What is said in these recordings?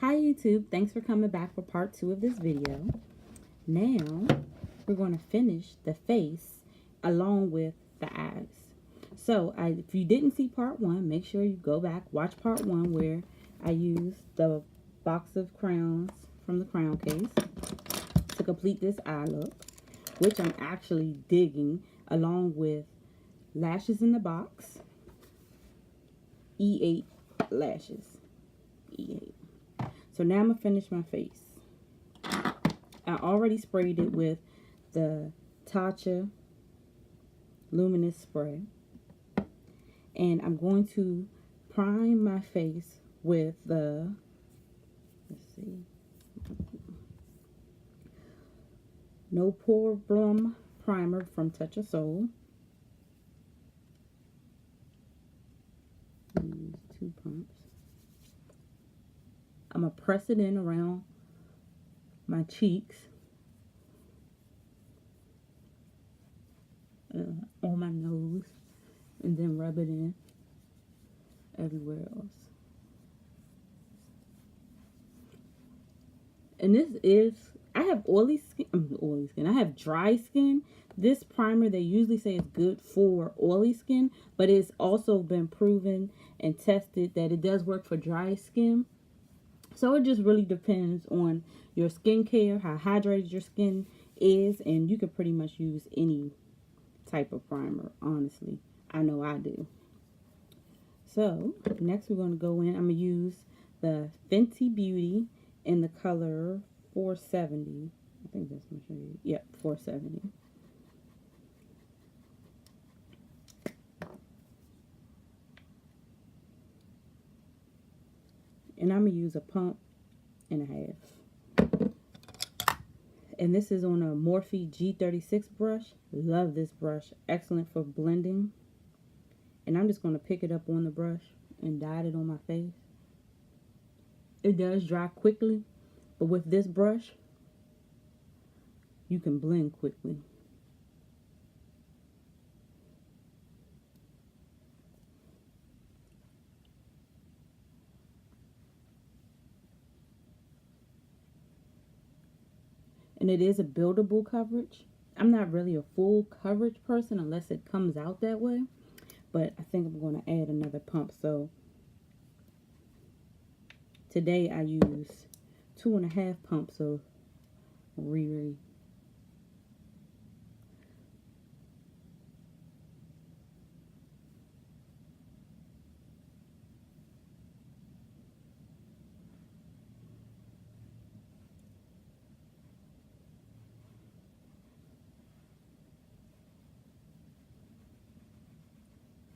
Hi YouTube, thanks for coming back for part 2 of this video. Now we're going to finish the face along with the eyes. So if you didn't see part 1, make sure you go back, watch part 1 where I used the box of crayons from the crayon case to complete this eye look, which I'm actually digging along with lashes in the box, E8 lashes, E8. So now I'm going to finish my face. I already sprayed it with the Tatcha Luminous Spray. And I'm going to prime my face with the, let's see, No Problem Primer from Touch of Soul. Use 2 pumps. I'm going to press it in around my cheeks, on my nose, and then rub it in everywhere else. And this is, I have oily skin, I have dry skin. This primer, they usually say is good for oily skin, but it's also been proven and tested that it does work for dry skin. So it just really depends on your skincare, how hydrated your skin is, and you can pretty much use any type of primer, honestly. I know I do. So next we're going to go in. I'm going to use the Fenty Beauty in the color 470. I think that's my shade. Yep, 470. And I'm going to use a pump and a half. And this is on a Morphe G36 brush. Love this brush. Excellent for blending. And I'm just going to pick it up on the brush and dot it on my face. It does dry quickly, but with this brush, you can blend quickly. And it is a buildable coverage. I'm not really a full coverage person unless it comes out that way. But I think I'm going to add another pump. So today I use 2.5 pumps of Riri.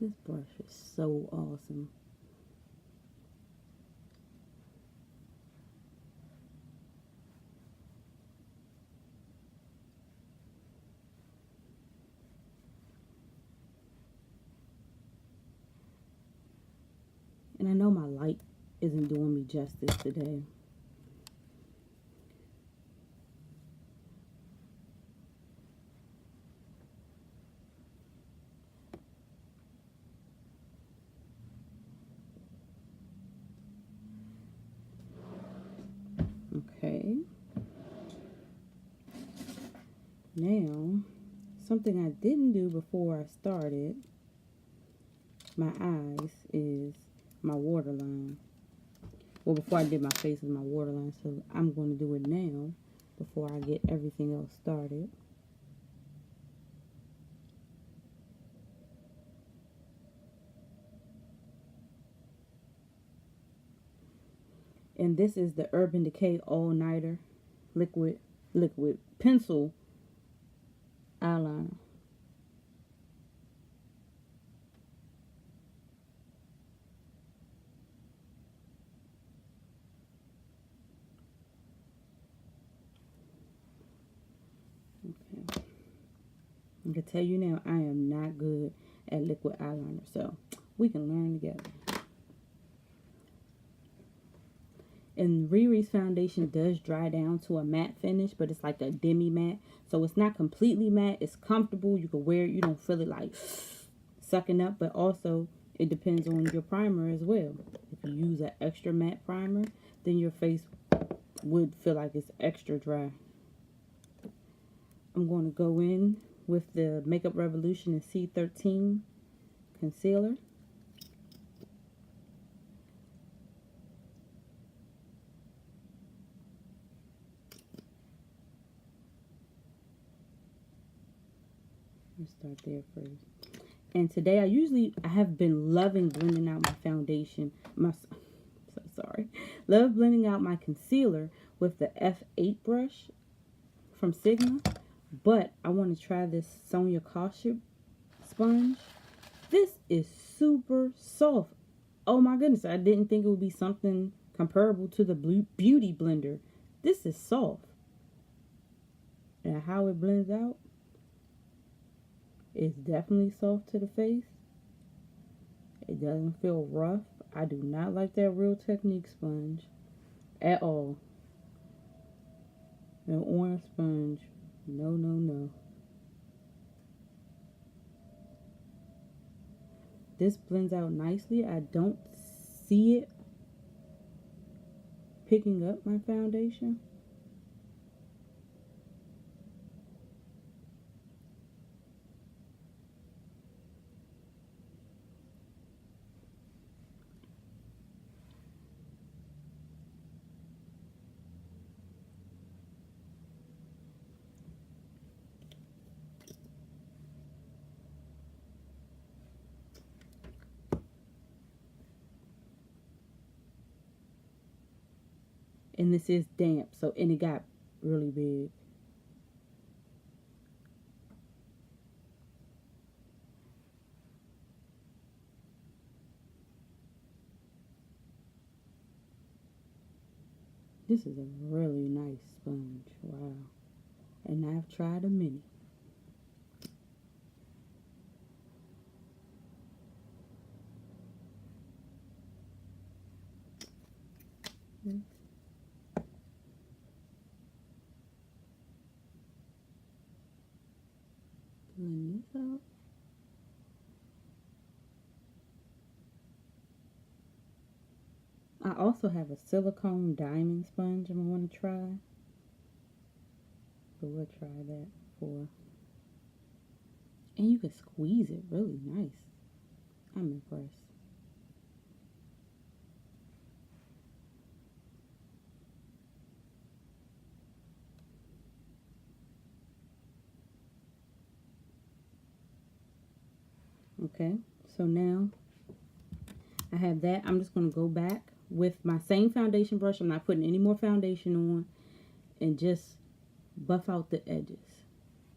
This brush is so awesome. And I know my light isn't doing me justice today. Okay. Now, something I didn't do before I started my eyes is my waterline. Well, before I did my face is my waterline, so I'm going to do it now before I get everything else started. And this is the Urban Decay All Nighter liquid pencil eyeliner. Okay. I can tell you now, I am not good at liquid eyeliner, so we can learn together. And Riri's foundation does dry down to a matte finish, but it's like a demi matte. So it's not completely matte. It's comfortable. You can wear it. You don't feel it like sucking up. But also, it depends on your primer as well. If you use an extra matte primer, then your face would feel like it's extra dry. I'm going to go in with the Makeup Revolution in C13 concealer. Let's start there first. And today I have been loving blending out my foundation. Love blending out my concealer with the F8 brush from Sigma. But I want to try this Sonia Kashuk sponge. This is super soft. Oh my goodness, I didn't think it would be something comparable to the Beauty Blender. This is soft. And how it blends out, it's definitely soft to the face. It doesn't feel rough. I do not like that Real Technique sponge at all. An orange sponge. No, no, no. This blends out nicely. I don't see it picking up my foundation. And this is damp, and it got really big. This is a really nice sponge. Wow. And I've tried a mini. Blend this out. I also have a silicone diamond sponge I want to try. So we'll try that for. And you can squeeze it really nice. I'm impressed. Okay, so now I have that. I'm just going to go back with my same foundation brush. I'm not putting any more foundation on, and just buff out the edges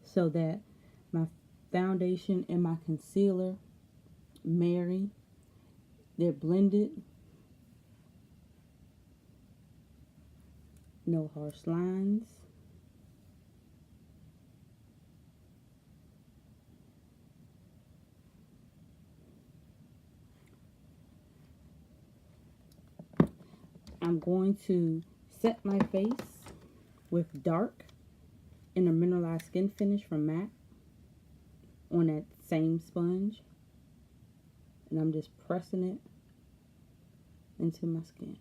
so that my foundation and my concealer marry. They're blended. No harsh lines. I'm going to set my face with dark in a mineralized skin finish from MAC on that same sponge. And I'm just pressing it into my skin.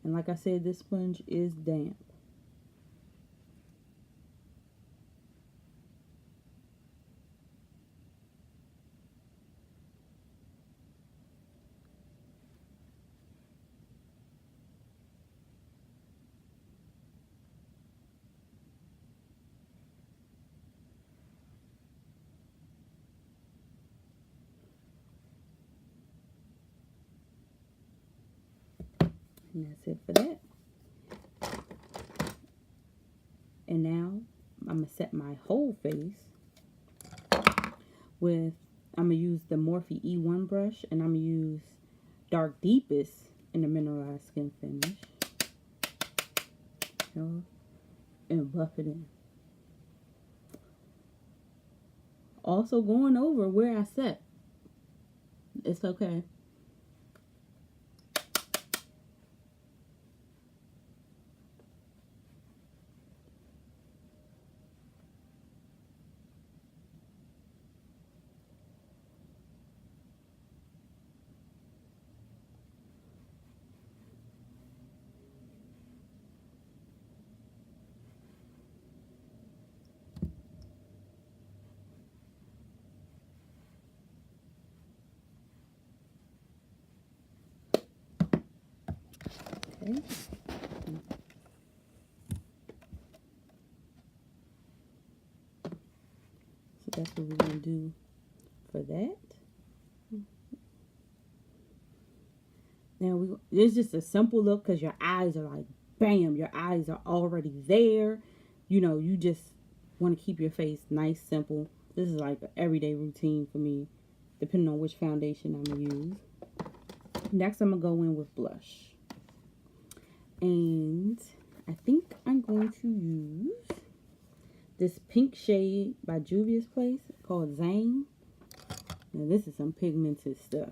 And like I said, this sponge is damp. And that's it for that. And now I'm going to set my whole face with, I'm going to use the Morphe E1 brush, and I'm going to use Dark Deepest in the mineralized skin finish. And buff it in. Also going over where I set. It's okay. Okay. So that's what we're going to do for that. Now, it's just a simple look because your eyes are like, bam, your eyes are already there. You know, you just want to keep your face nice, simple. This is like an everyday routine for me, depending on which foundation I'm going to use. Next, I'm going to go in with blush. And I think I'm going to use this pink shade by Juvia's Place called Zane. Now, this is some pigmented stuff.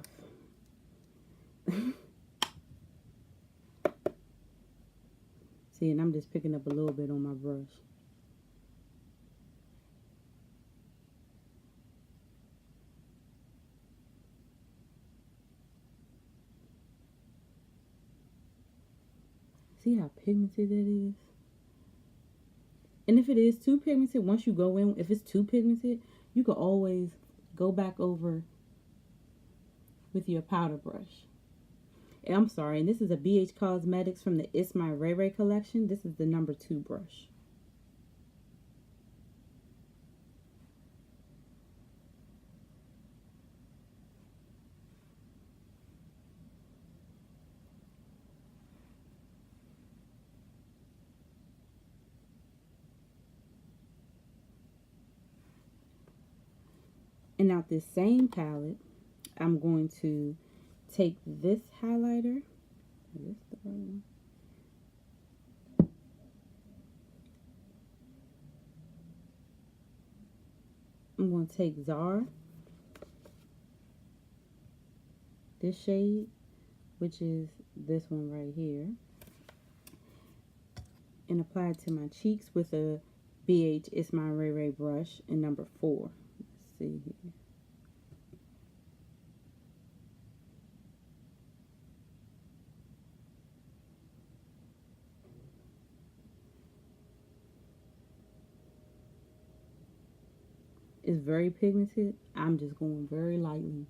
See, and I'm just picking up a little bit on my brush. See how pigmented that is? And if it is too pigmented, once you go in, if it's too pigmented, you can always go back over with your powder brush. And I'm sorry, and this is a BH Cosmetics from the It's My Ray Ray collection. This is the number 2 brush. And now this same palette, I'm going to take this highlighter. Is this the right one? I'm going to take Zara, this shade, which is this one right here, and apply it to my cheeks with a BH It's My Ray Ray brush in number 4. Let's see here. It's very pigmented. I'm just going very lightly.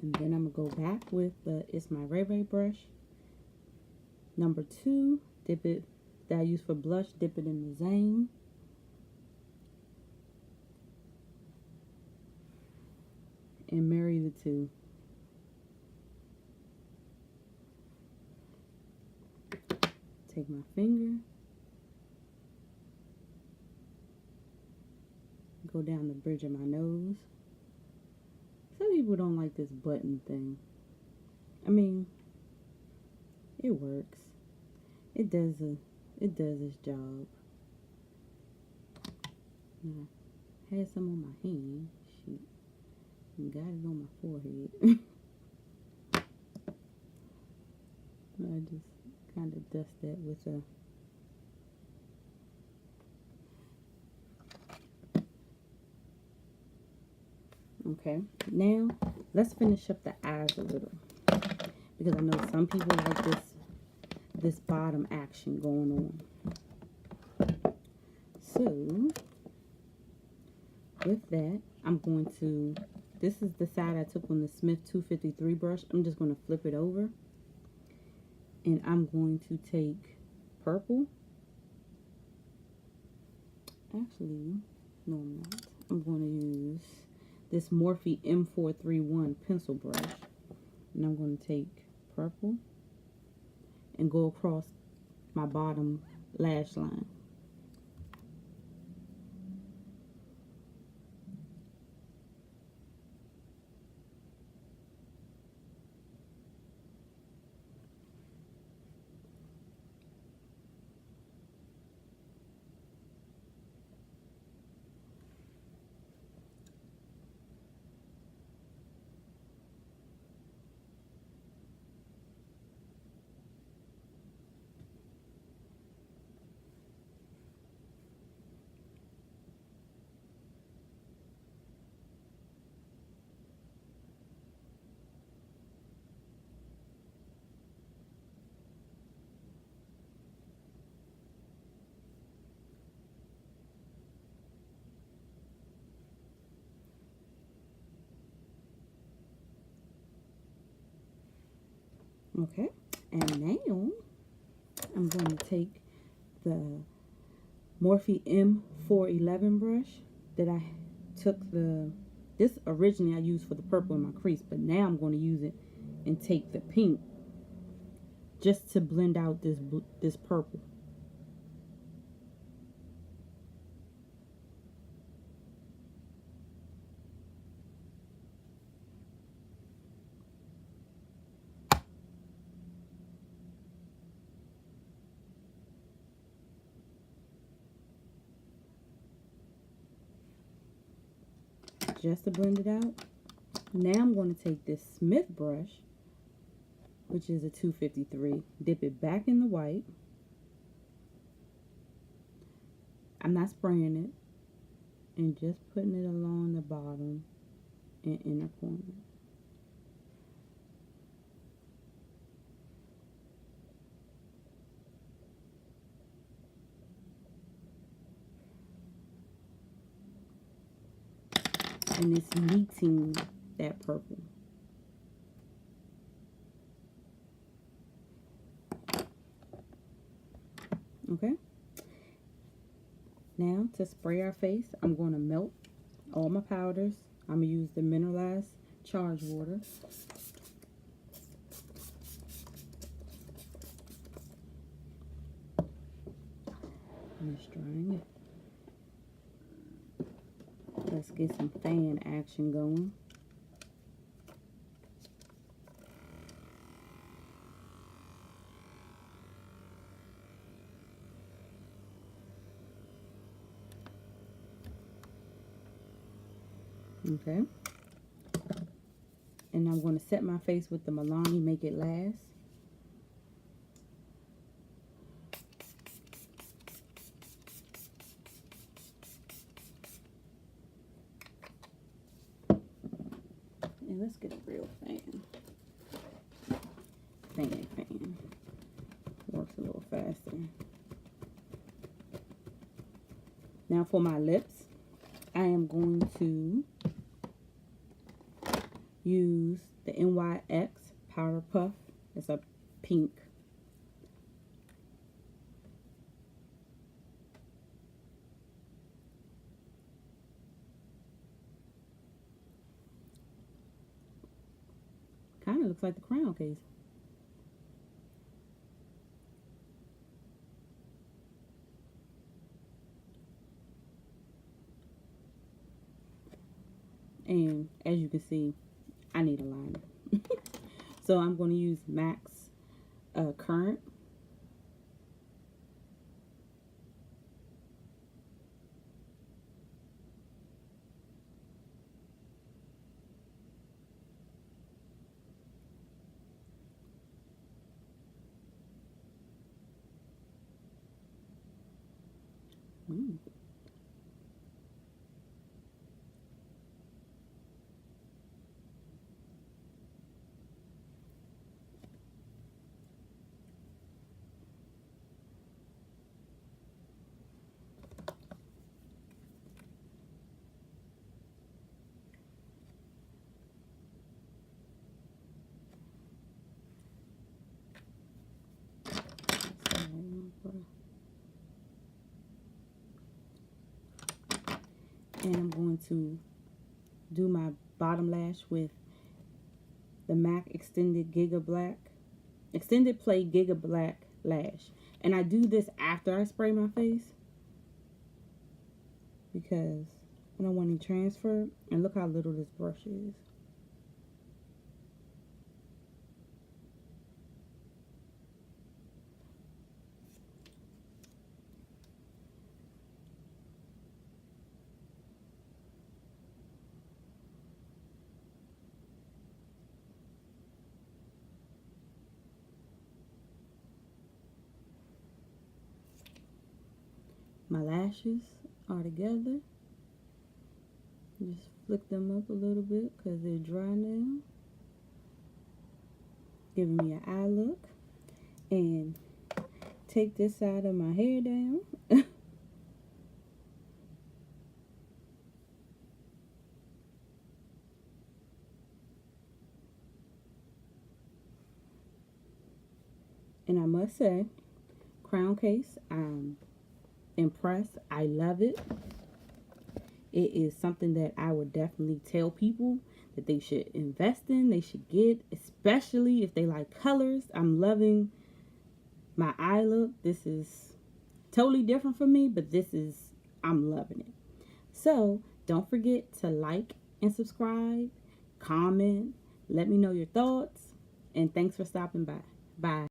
And then I'm going to go back with the It's My Ray Ray brush. Number 2, dip it, that I use for blush, dip it in the Zane. And marry the two. Take my finger. Go down the bridge of my nose. Some people don't like this button thing. I mean, it works. It does its job. Now, I had some on my hand. Shoot. And got it on my forehead. I just kind of dust that with a okay. Now let's finish up the eyes a little, because I know some people like this bottom action going on. So with that, I'm going to, this is the side I took on the Smith 253 brush. I'm just going to flip it over, and I'm going to take purple. Actually, no, I'm not. I'm going to use this Morphe M431 pencil brush, and I'm going to take purple and go across my bottom lash line. Okay, and now I'm going to take the Morphe M411 brush that I took this originally I used for the purple in my crease, but now I'm going to use it and take the pink just to blend out this purple. Just to blend it out. Now I'm going to take this Smith brush, which is a 253, dip it back in the white. I'm not spraying it, and just putting it along the bottom and inner corner. And it's meeting that purple. Okay. Now to spray our face, I'm going to melt all my powders. I'm going to use the mineralized charge water. I'm just drying it. Let's get some fan action going. Okay. And I'm going to set my face with the Milani Make It Last. And let's get a real fan. Fan. Works a little faster. Now for my lips, I am going to use the NYX Powder Puff. It's a pink. Kind of looks like the Crayon case. And as you can see, I need a liner. So I'm going to use MAC's Current. And I'm going to do my bottom lash with the MAC Extended Play Giga Black Lash. And I do this after I spray my face because I don't want any transfer. And look how little this brush is. My lashes are together. Just flick them up a little bit because they're dry now. Giving me an eye look. And take this side of my hair down. And I must say, Crown case, I'm impressed. I love it. It is something that I would definitely tell people that they should invest in, they should get, especially if they like colors. I'm loving my eye look. This is totally different from me, but I'm loving it. So don't forget to like and subscribe, comment, let me know your thoughts, and thanks for stopping by. Bye.